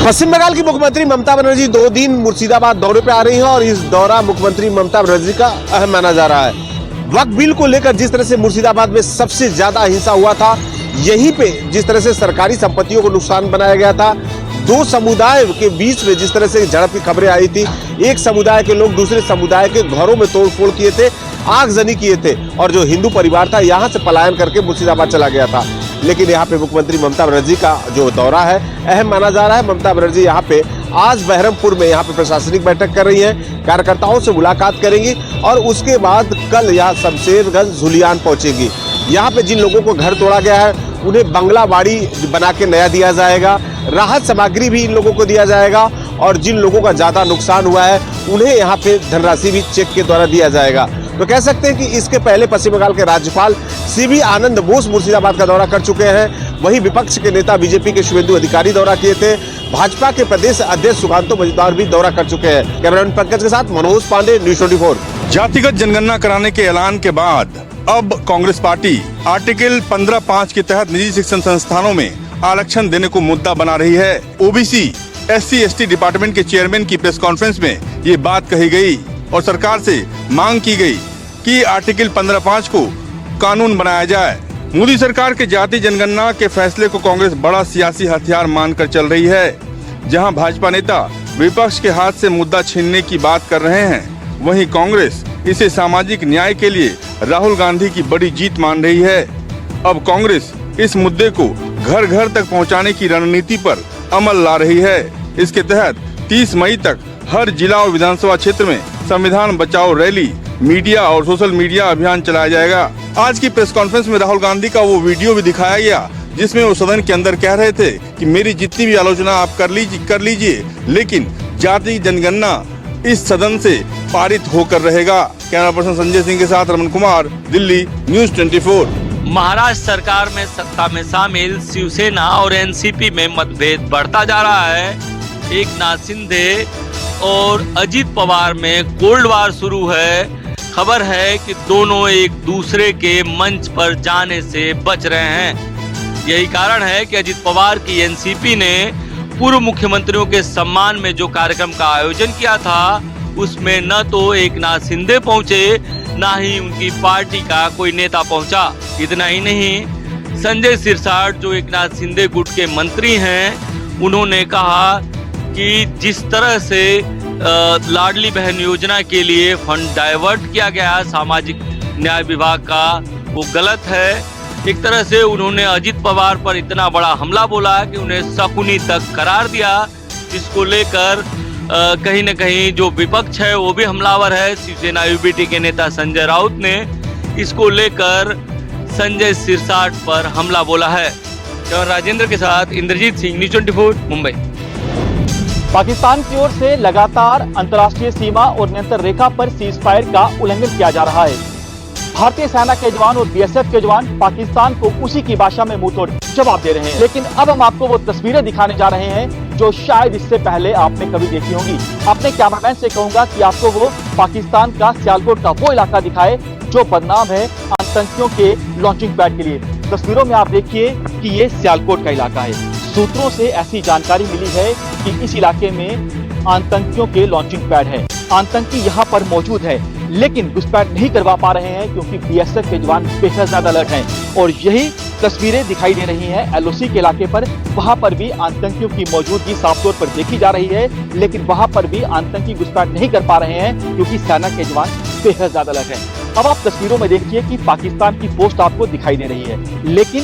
पश्चिम बंगाल की मुख्यमंत्री ममता बनर्जी 2 दिन मुर्शिदाबाद दौरे पे आ रही हैं और इस दौरा मुख्यमंत्री ममता बनर्जी का अहम माना जा रहा है। वक्फ बिल को लेकर जिस तरह से मुर्शिदाबाद में सबसे ज्यादा हिंसा हुआ था, यहीं पे जिस तरह से सरकारी संपत्तियों को नुकसान बनाया गया था, 2 समुदाय के बीच में जिस तरह से झड़प की खबरें आई थी, एक समुदाय के लोग दूसरे समुदाय के घरों में तोड़फोड़ किए थे, आगजनी किए थे और जो हिंदू परिवार था यहाँ से पलायन करके मुर्शिदाबाद चला गया था। लेकिन यहाँ पे मुख्यमंत्री ममता बनर्जी का जो दौरा है अहम माना जा रहा है। ममता बनर्जी यहाँ पे आज बहरमपुर में यहाँ पे प्रशासनिक बैठक कर रही हैं, कार्यकर्ताओं से मुलाकात करेंगी और उसके बाद कल यहाँ शमशेरगंज झुलियान पहुंचेगी। यहाँ पे जिन लोगों को घर तोड़ा गया है उन्हें बंगला बाड़ी बना के नया दिया जाएगा, राहत सामग्री भी इन लोगों को दिया जाएगा और जिन लोगों का ज्यादा नुकसान हुआ है उन्हें यहाँ पे धनराशि भी चेक के द्वारा दिया जाएगा। तो कह सकते हैं कि इसके पहले पश्चिम बंगाल के राज्यपाल सीबी आनंद बोस मुर्शिदाबाद का दौरा कर चुके हैं। वहीं विपक्ष के नेता बीजेपी के शुभेंदु अधिकारी दौरा किए थे। भाजपा के प्रदेश अध्यक्ष सुकांतो मजूमदार भी दौरा कर चुके हैं। कैमरामैन पंकज के साथ मनोज पांडे, न्यूज़ 24। जातिगत जनगणना कराने के ऐलान के बाद अब कांग्रेस पार्टी आर्टिकल 15(5) के तहत निजी शिक्षण संस्थानों में आरक्षण देने को मुद्दा बना रही है। ओबीसी SC/ST डिपार्टमेंट के चेयरमैन की प्रेस कॉन्फ्रेंस में ये बात कही गई और सरकार से मांग की गई कि आर्टिकल 15(5) को कानून बनाया जाए। मोदी सरकार के जाति जनगणना के फैसले को कांग्रेस बड़ा सियासी हथियार मानकर चल रही है। जहां भाजपा नेता विपक्ष के हाथ से मुद्दा छीनने की बात कर रहे हैं, वहीं कांग्रेस इसे सामाजिक न्याय के लिए राहुल गांधी की बड़ी जीत मान रही है। अब कांग्रेस इस मुद्दे को घर घर तक पहुंचाने की रणनीति पर अमल ला रही है। इसके तहत 30 मई तक हर जिला और विधानसभा क्षेत्र में संविधान बचाओ रैली, मीडिया और सोशल मीडिया अभियान चलाया जाएगा। आज की प्रेस कॉन्फ्रेंस में राहुल गांधी का वो वीडियो भी दिखाया गया जिसमें वो सदन के अंदर कह रहे थे कि मेरी जितनी भी आलोचना आप कर लीजिए, लेकिन जाति जनगणना इस सदन से पारित होकर रहेगा। कैमरा पर्सन संजय सिंह के साथ रमन कुमार, दिल्ली, न्यूज़ 24। महाराष्ट्र सरकार में सत्ता में शामिल शिवसेना और एनसीपी में मतभेद बढ़ता जा रहा है। एकनाथ शिंदे और अजित पवार में कोल्ड वार शुरू है। खबर है कि दोनों एक दूसरे के मंच पर जाने से बच रहे हैं। यही कारण है कि अजित पवार की एनसीपी ने पूर्व मुख्यमंत्रियों के सम्मान में जो कार्यक्रम का आयोजन किया था, उसमें न तो एकनाथ शिंदे पहुंचे, ना ही उनकी पार्टी का कोई नेता पहुंचा। इतना ही नहीं, संजय सिरसाट जो एकनाथ शिंदे गुट के मंत्री हैं, उन्होंने कहा कि जिस तरह से लाडली बहन योजना के लिए फंड डाइवर्ट किया गया सामाजिक न्याय विभाग का, वो गलत है। एक तरह से उन्होंने अजित पवार पर इतना बड़ा हमला बोला कि उन्हें शकुनी तक करार दिया, जिसको लेकर कहीं न कहीं जो विपक्ष है वो भी हमलावर है। शिवसेना यूबीटी के नेता संजय राउत ने इसको लेकर संजय सिरसाट पर हमला बोला है। राजेंद्र के साथ इंद्रजीत सिंह, न्यूज़ 24, मुंबई। पाकिस्तान की ओर से लगातार अंतर्राष्ट्रीय सीमा और नियंत्रण रेखा पर सीज फायर का उल्लंघन किया जा रहा है। भारतीय सेना के जवान और बीएसएफ के जवान पाकिस्तान को उसी की भाषा में मुंहतोड़ जवाब दे रहे हैं। लेकिन अब हम आपको वो तस्वीरें दिखाने जा रहे हैं जो शायद इससे पहले आपने कभी देखी होंगी। अपने कैमरामैन से कहूंगा कि आपको वो पाकिस्तान का सियालकोट का वो इलाका दिखाए जो बदनाम है आतंकियों के लॉन्चिंग पैड के लिए। तस्वीरों में आप देखिए कि ये सियालकोट का इलाका है। सूत्रों से ऐसी जानकारी मिली है कि इस इलाके में आतंकियों के लॉन्चिंग पैड है। आतंकी यहाँ पर मौजूद है, लेकिन घुसपैठ नहीं करवा पा रहे हैं क्योंकि बीएसएफ के जवान बेहद ज्यादा अलर्ट हैं। और यही तस्वीरें दिखाई दे रही हैं एलओसी के इलाके पर। वहां पर भी आतंकियों की मौजूदगी साफ तौर पर देखी जा रही है, लेकिन वहां पर भी आतंकी घुसपैठ नहीं कर पा रहे हैं क्योंकि सेना के जवान बेहद ज्यादा अलर्ट हैं। अब आप तस्वीरों में देखिए कि पाकिस्तान की पोस्ट आपको दिखाई दे रही है, लेकिन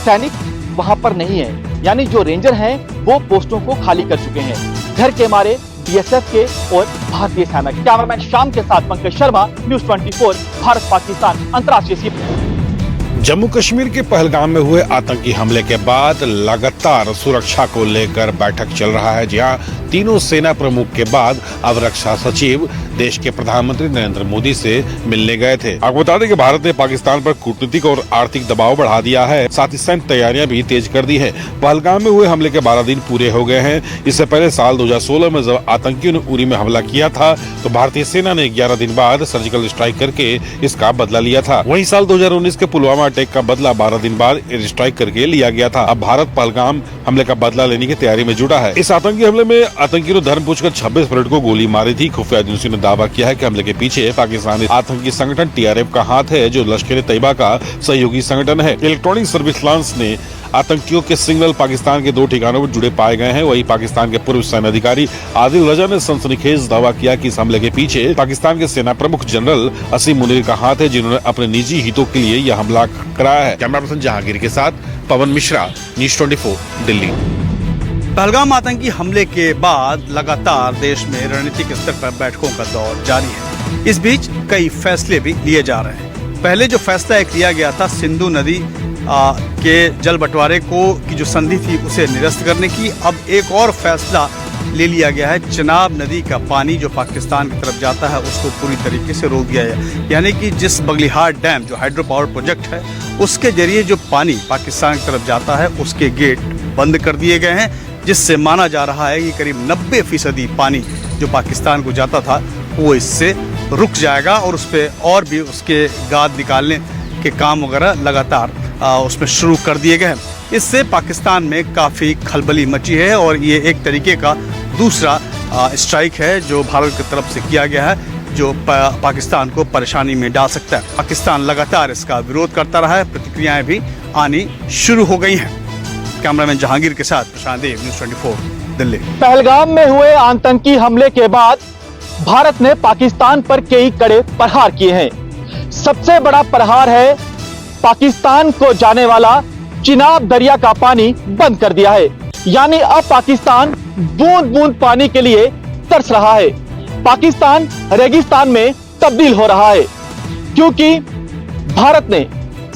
सैनिक वहां पर नहीं है, यानी जो रेंजर हैं वो पोस्टों को खाली कर चुके हैं। घर के मारे बीएसएफ के और भारतीय सेना के। कैमरामैन शाम के साथ पंकज शर्मा, न्यूज़ 24, भारत पाकिस्तान अंतर्राष्ट्रीय सीमा। जम्मू कश्मीर के पहलगाम में हुए आतंकी हमले के बाद लगातार सुरक्षा को लेकर बैठक चल रहा है, जहां तीनों सेना प्रमुख के बाद अब रक्षा सचिव देश के प्रधानमंत्री नरेंद्र मोदी से मिलने गए थे। आपको बता दें कि भारत ने पाकिस्तान पर कूटनीतिक और आर्थिक दबाव बढ़ा दिया है, साथ ही सैन्य तैयारियां भी तेज कर दी है। पहलगाम में हुए हमले के 12 दिन पूरे हो गए हैं। इससे पहले साल 2016 में जब आतंकियों ने उरी में हमला किया था तो भारतीय सेना ने 11 दिन बाद सर्जिकल स्ट्राइक करके इसका बदला लिया था। वहीं साल 2019 के पुलवामा अटैक का बदला 12 दिन बाद एयर स्ट्राइक करके लिया गया था। अब भारत पहलगाम हमले का बदला लेने की तैयारी में जुटा है। इस आतंकी हमले में आतंकियों ने धर्म पूछकर 26 पर्यटकों को गोली मारी थी। खुफिया एजेंसी ने दावा किया है कि हमले के पीछे पाकिस्तानी आतंकी संगठन TRF का हाथ है, जो लश्कर तैयबा का सहयोगी संगठन है। इलेक्ट्रॉनिक सर्विलांस ने आतंकियों के सिग्नल पाकिस्तान के 2 ठिकानों पर जुड़े पाए गए हैं। वहीं पाकिस्तान के पूर्व सैन्य अधिकारी आदिल रजा ने सनसनीखेज दावा किया कि इस हमले के पीछे पाकिस्तान के सेना प्रमुख जनरल असीम मुनीर का हाथ है, जिन्होंने अपने निजी हितों के लिए यह हमला कराया है। कैमरा पर्सन जहांगीर के साथ पवन मिश्रा, न्यूज़ 24 दिल्ली। पहलगाम आतंकी हमले के बाद लगातार देश में रणनीतिक स्तर पर बैठकों का दौर जारी है। इस बीच कई फैसले भी लिए जा रहे हैं। पहले जो फैसला एक लिया गया था सिंधु नदी के जल बंटवारे की जो संधि थी उसे निरस्त करने की, अब एक और फैसला ले लिया गया है। चिनाब नदी का पानी जो पाकिस्तान की तरफ जाता है उसको पूरी तरीके से रोक दिया है। यानी कि जिस बगलिहार डैम जो हाइड्रो पावर प्रोजेक्ट है उसके जरिए जो पानी पाकिस्तान की तरफ जाता है उसके गेट बंद कर दिए गए हैं, जिससे माना जा रहा है कि करीब 90% पानी जो पाकिस्तान को जाता था वो इससे रुक जाएगा और उस पर और भी उसके गाद निकालने के काम वगैरह लगातार उसमें शुरू कर दिए गए हैं। इससे पाकिस्तान में काफ़ी खलबली मची है और ये एक तरीके का दूसरा स्ट्राइक है जो भारत की तरफ से किया गया है, जो पाकिस्तान को परेशानी में डाल सकता है। पाकिस्तान लगातार इसका विरोध करता रहा है, प्रतिक्रियाएं भी आनी शुरू हो गई हैं। कैमरामैन जहांगीर के साथ प्रशांत देव, न्यूज़ 24 दिल्ली। पहलगाम में हुए आतंकी हमले के बाद भारत ने पाकिस्तान पर कई कड़े प्रहार किए हैं। सबसे बड़ा प्रहार है पाकिस्तान को जाने वाला चिनाब दरिया का पानी बंद कर दिया है। यानी अब पाकिस्तान बूंद बूंद पानी के लिए तरस रहा है। पाकिस्तान रेगिस्तान में तब्दील हो रहा है, क्योंकि भारत ने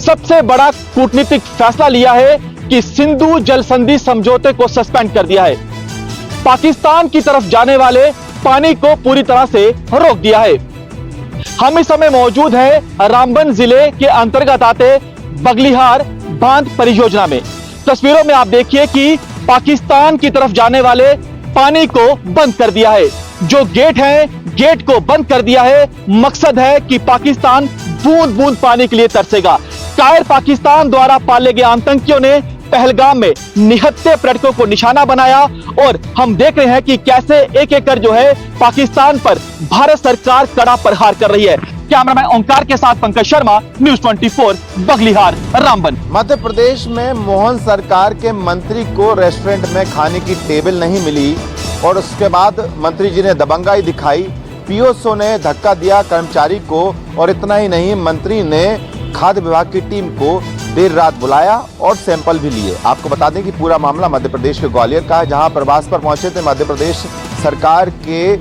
सबसे बड़ा कूटनीतिक फैसला लिया है कि सिंधु जल संधि समझौते को सस्पेंड कर दिया है। पाकिस्तान की तरफ जाने वाले पानी को पूरी तरह से रोक दिया है। हम इस समय मौजूद है रामबन जिले के अंतर्गत आते बगलिहार बांध परियोजना में। तस्वीरों में आप देखिए कि पाकिस्तान की तरफ जाने वाले पानी को बंद कर दिया है। जो गेट है, गेट को बंद कर दिया है। मकसद है कि पाकिस्तान बूंद बूंद पानी के लिए तरसेगा। कायर पाकिस्तान द्वारा पाले गए आतंकियों ने पहलगाम में निहत्थे पर्यटकों को निशाना बनाया और हम देख रहे हैं कि कैसे एक एक कर जो है पाकिस्तान पर भारत सरकार कड़ा प्रहार कर रही है। कैमरामैन ओंकार के साथ पंकज शर्मा, न्यूज़ 24 बगलिहार रामबन। मध्य प्रदेश में मोहन सरकार के मंत्री को रेस्टोरेंट में खाने की टेबल नहीं मिली और उसके बाद मंत्री जी ने दबंगाई दिखाई। पीओसओ ने धक्का दिया कर्मचारी को और इतना ही नहीं, मंत्री ने खाद्य विभाग की टीम को देर रात बुलाया और सैंपल भी लिए। आपको बता दें कि पूरा मामला मध्य प्रदेश के ग्वालियर का है, जहां प्रवास पर पहुंचे थे मध्य प्रदेश सरकार के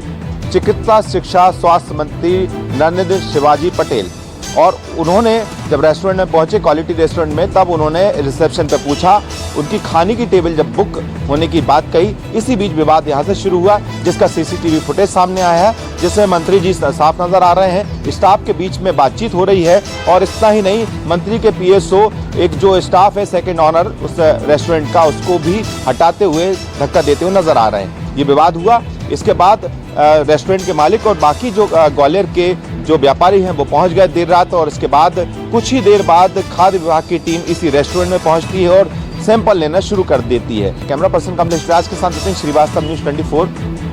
चिकित्सा शिक्षा स्वास्थ्य मंत्री नरेंद्र शिवाजी पटेल। और उन्होंने जब रेस्टोरेंट में पहुंचे, क्वालिटी रेस्टोरेंट में, तब उन्होंने रिसेप्शन पे पूछा, उनकी खाने की टेबल जब बुक होने की बात कही। इसी बीच विवाद यहां से शुरू हुआ, जिसका सीसीटीवी फुटेज सामने आया है, जिसमें मंत्री जी साफ नजर आ रहे हैं। स्टाफ के बीच में बातचीत हो रही है और इतना ही नहीं, मंत्री के पीएसओ एक जो स्टाफ है सेकेंड ऑनर उस रेस्टोरेंट का, उसको भी हटाते हुए धक्का देते हुए नजर आ रहे हैं। ये विवाद हुआ। इसके बाद रेस्टोरेंट के मालिक और बाकी जो ग्वालियर के जो व्यापारी हैं वो पहुंच गए देर रात और इसके बाद कुछ ही देर बाद खाद्य विभाग की टीम इसी रेस्टोरेंट में पहुंचती है और सैंपल लेना शुरू कर देती है। कैमरा पर्सन कमलेश राज के साथ नितिन श्रीवास्तव, न्यूज़ 24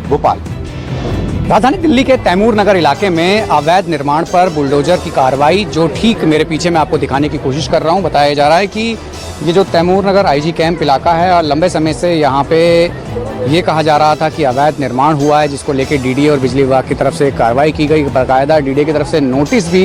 भोपाल। राजधानी दिल्ली के तैमूर नगर इलाके में अवैध निर्माण पर बुलडोजर की कार्रवाई, जो ठीक मेरे पीछे मैं आपको दिखाने की कोशिश कर रहा हूं। बताया जा रहा है कि ये जो तैमूर नगर आईजी कैंप इलाका है और लंबे समय से यहाँ पे ये कहा जा रहा था कि अवैध निर्माण हुआ है, जिसको लेकर डीडीए और बिजली विभाग की तरफ से कार्रवाई की गई। बाकायदा डीडीए की तरफ से नोटिस भी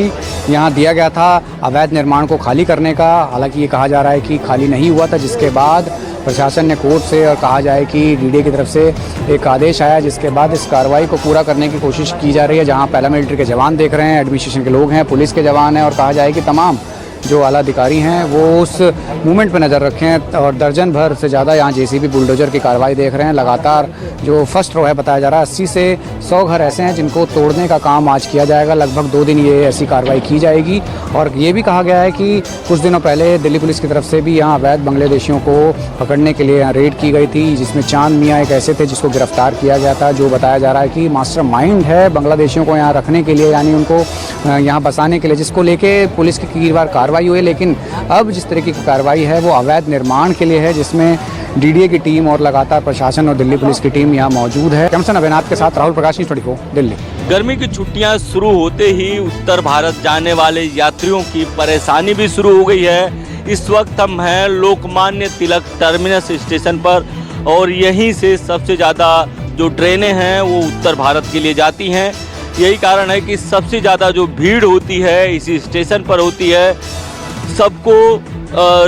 यहाँ दिया गया था अवैध निर्माण को खाली करने का। हालांकि ये कहा जा रहा है कि खाली नहीं हुआ था, जिसके बाद प्रशासन ने कोर्ट से और कहा जाए कि डीडीए की तरफ से एक आदेश आया, जिसके बाद इस कार्रवाई को पूरा करने की कोशिश की जा रही है। जहाँ पैरामिलिट्री के जवान देख रहे हैं, एडमिनिस्ट्रेशन के लोग हैं, पुलिस के जवान हैं और कहा जाए कि तमाम जो आला अधिकारी हैं वो उस मूवमेंट पर नज़र रखें और दर्जन भर से ज़्यादा यहाँ जेसीबी बुलडोजर की कार्रवाई देख रहे हैं। लगातार जो फर्स्ट रो है, बताया जा रहा है 80 से 100 घर ऐसे हैं जिनको तोड़ने का काम आज किया जाएगा। लगभग 2 दिन ये ऐसी कार्रवाई की जाएगी। और ये भी कहा गया है कि कुछ दिनों पहले दिल्ली पुलिस की तरफ से भी यहाँ अवैध बांग्लादेशियों को पकड़ने के लिए यहाँ रेड की गई थी, जिसमें चांद मियाँ एक ऐसे थे जिसको गिरफ्तार किया गया था, जो बताया जा रहा है कि मास्टर माइंड है बांग्लादेशियों को यहाँ रखने के लिए, यानी उनको यहाँ बसाने के लिए, जिसको लेके पुलिस की कई बार कार्रवाई कार्रवाई हुई, लेकिन अब जिस तरीके की कार्रवाई है वो अवैध निर्माण के लिए है, जिसमें डीडीए की टीम और लगातार प्रशासन और दिल्ली पुलिस की टीम यहाँ मौजूद है। कैमरामैन अभिनाथ के साथ राहुल प्रकाश, न्यूज़ 24 दिल्ली। गर्मी की छुट्टियां शुरू होते ही उत्तर भारत जाने वाले यात्रियों की परेशानी भी शुरू हो गई है। इस वक्त हम हैं लोकमान्य तिलक टर्मिनस स्टेशन पर और यहीं से सबसे ज़्यादा जो ट्रेनें हैं वो उत्तर भारत के लिए जाती हैं। यही कारण है कि सबसे ज़्यादा जो भीड़ होती है इसी स्टेशन पर होती है। सबको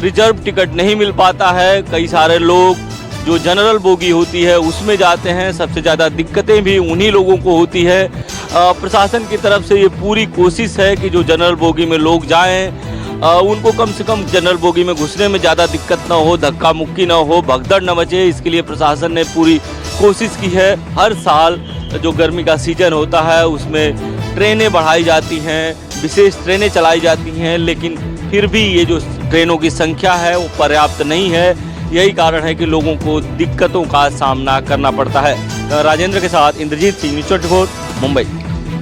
रिजर्व टिकट नहीं मिल पाता है। कई सारे लोग जो जनरल बोगी होती है उसमें जाते हैं। सबसे ज़्यादा दिक्कतें भी उन्हीं लोगों को होती है। प्रशासन की तरफ से ये पूरी कोशिश है कि जो जनरल बोगी में लोग जाएं उनको कम से कम जनरल बोगी में घुसने में ज़्यादा दिक्कत ना हो, धक्का मुक्की ना हो, भगदड़ न मचे। इसके लिए प्रशासन ने पूरी कोशिश की है। हर साल जो गर्मी का सीजन होता है उसमें ट्रेनें बढ़ाई जाती हैं, विशेष ट्रेनें चलाई जाती हैं, लेकिन फिर भी ये जो ट्रेनों की संख्या है वो पर्याप्त नहीं है। यही कारण है कि लोगों को दिक्कतों का सामना करना पड़ता है। राजेंद्र के साथ इंद्रजीत सिंह, न्यूज़ 24 मुंबई।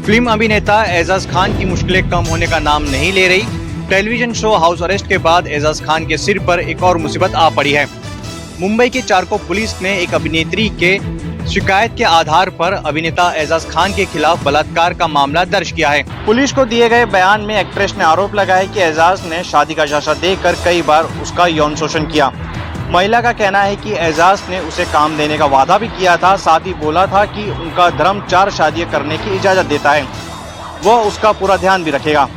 फिल्म अभिनेता एजाज खान की मुश्किलें कम होने का नाम नहीं ले रही। टेलीविजन शो हाउस अरेस्ट के बाद एजाज खान के सिर पर एक और मुसीबत आ पड़ी है। मुंबई के चारकोप पुलिस ने एक अभिनेत्री के शिकायत के आधार पर अभिनेता एजाज खान के खिलाफ बलात्कार का मामला दर्ज किया है। पुलिस को दिए गए बयान में एक्ट्रेस ने आरोप लगाया कि एजाज ने शादी का झांसा देकर कई बार उसका यौन शोषण किया। महिला का कहना है कि एजाज ने उसे काम देने का वादा भी किया था, साथ ही बोला था कि उनका धर्म 4 शादियां करने की इजाजत देता है, वह उसका पूरा ध्यान भी रखेगा।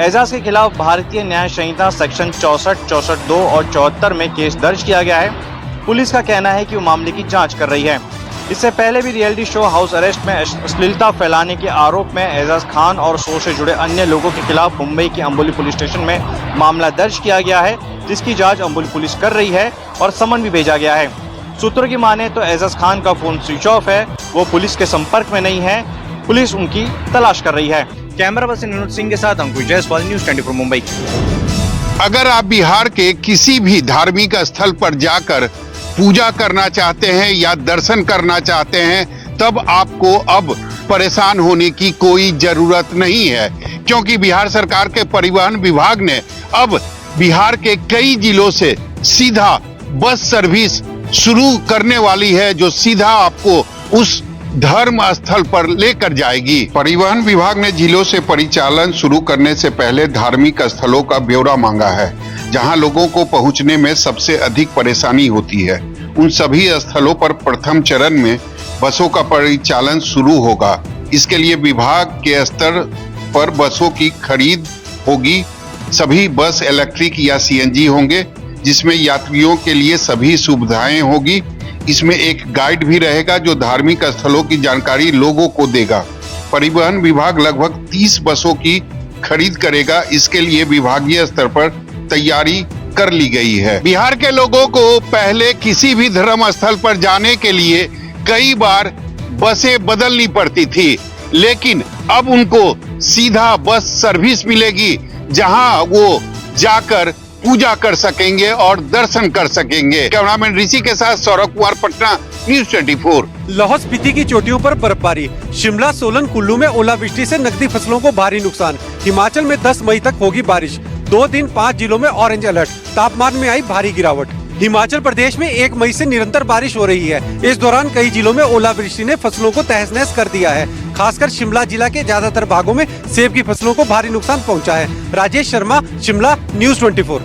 एजाज के खिलाफ भारतीय न्याय संहिता सेक्शन 64, 64(2) और 74 में केस दर्ज किया गया है। पुलिस का कहना है कि वो मामले की जांच कर रही है। इससे पहले भी रियलिटी शो हाउस अरेस्ट में अश्लीलता फैलाने के आरोप में एजाज खान और शो से जुड़े अन्य लोगों के खिलाफ मुंबई के अंबोली पुलिस स्टेशन में मामला दर्ज किया गया है, जिसकी जांच अंबोली पुलिस कर रही है और समन भी भेजा गया है। सूत्रों की माने तो एजाज खान का फोन स्विच ऑफ है, वो पुलिस के संपर्क में नहीं है। पुलिस उनकी तलाश कर रही है। कैमरा पर्सन विनोद सिंह के साथ अंकुश जायसवाल, न्यूज़ 24 मुंबई। अगर आप बिहार के किसी भी धार्मिक स्थल पर जाकर पूजा करना चाहते हैं या दर्शन करना चाहते हैं, तब आपको अब परेशान होने की कोई जरूरत नहीं है, क्योंकि बिहार सरकार के परिवहन विभाग ने अब बिहार के कई जिलों से सीधा बस सर्विस शुरू करने वाली है, जो सीधा आपको उस धर्म स्थल पर लेकर जाएगी। परिवहन विभाग ने जिलों से परिचालन शुरू करने से पहले धार्मिक स्थलों का ब्यौरा मांगा है, जहां लोगों को पहुंचने में सबसे अधिक परेशानी होती है। उन सभी स्थलों पर प्रथम चरण में बसों का परिचालन शुरू होगा। इसके लिए विभाग के स्तर पर बसों की खरीद होगी। सभी बस इलेक्ट्रिक या सीएनजी होंगे, जिसमें यात्रियों के लिए सभी सुविधाएं होगी। इसमें एक गाइड भी रहेगा जो धार्मिक स्थलों की जानकारी लोगों को देगा। परिवहन विभाग लगभग 30 बसों की खरीद करेगा। इसके लिए विभागीय स्तर पर तैयारी कर ली गई है। बिहार के लोगों को पहले किसी भी धर्म स्थल पर जाने के लिए कई बार बसें बदलनी पड़ती थी, लेकिन अब उनको सीधा बस सर्विस मिलेगी, जहां वो जाकर पूजा कर सकेंगे और दर्शन कर सकेंगे। कैमरामैन ऋषि के साथ सौरभ कुमार, पटना, न्यूज़ 24। लाहौल स्पीति की चोटियों पर बर्फबारी। शिमला, सोलन, कुल्लू में ओलावृष्टि से नकदी फसलों को भारी नुकसान। हिमाचल में 10 मई तक होगी बारिश। 2 दिन 5 जिलों में ऑरेंज अलर्ट। तापमान में आई भारी गिरावट। हिमाचल प्रदेश में 1 मई से निरंतर बारिश हो रही है। इस दौरान कई जिलों में ओलावृष्टि ने फसलों को तहस-नहस कर दिया है। खासकर शिमला जिला के ज्यादातर भागों में सेब की फसलों को भारी नुकसान पहुंचा है। राजेश शर्मा, शिमला, न्यूज़ 24।